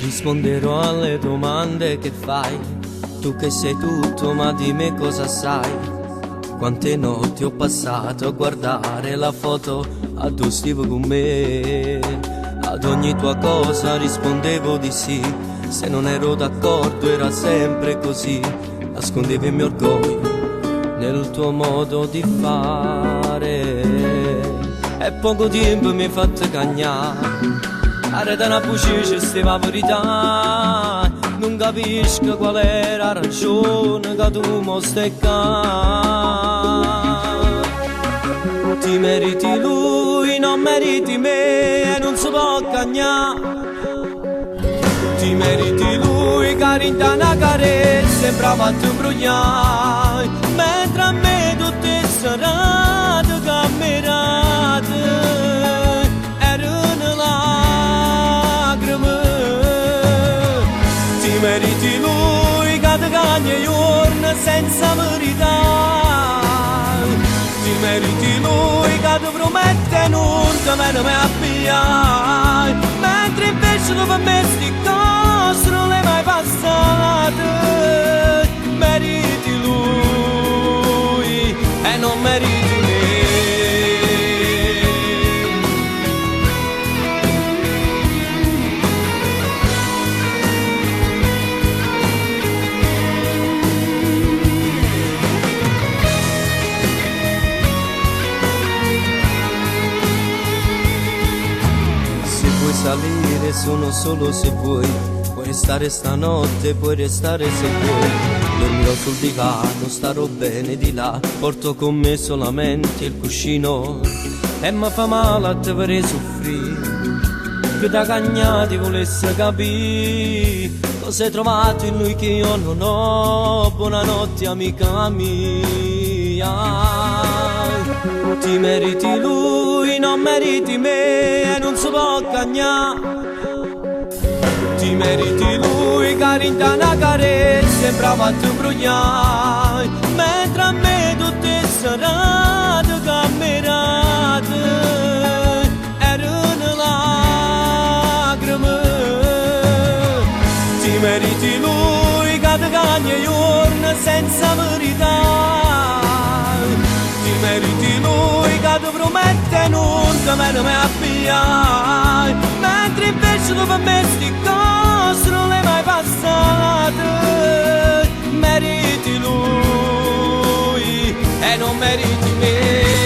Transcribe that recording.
Risponderò alle domande che fai, tu che sei tutto ma di me cosa sai? Quante notti ho passato a guardare la foto addossivo con me. Ad ogni tua cosa rispondevo di sì, se non ero d'accordo era sempre così. Nascondevo il mio orgoglio nel tuo modo di fare, e poco tempo mi hai fatto cagnare. Arreda una buccia stiva verità, non capisco qual era la ragione che tu mi stai qua. Ti meriti lui, non meriti me, e non si può cagnare. Ti meriti lui, carità una carezza, sembrava a te imbrogliare, mentre a me tutte serate camminate erano lacrime. Ti meriti lui, che ti cagna i giorni senza verità. Ti meriti lui, che ti promette non te me ne abbiai, mentre invece tu per me sti cose non le mai passate. Meriti lui e non meriti me. Salire sono solo se vuoi, puoi restare stanotte, puoi restare se vuoi. Dormirò sul divano, starò bene di là, porto con me solamente il cuscino, e mi fa male a te per soffrire, che da cagnati volesse capire cosa hai trovato in lui che io non ho. Buonanotte amica mia. Ti meriti lui, non meriti me, e non si può cagnare. Ti meriti lui, carità una carezza, sembrava a te imbrogliare, mentre a me tutte serate camminate erano lacrime. Ti meriti lui, che ti cagna i giorni senza verità. Ti meriti lui, che ti promette non te me ne abbiai, mentre invece tu per me sti cose non le mai passate. Meriti lui e non meriti me.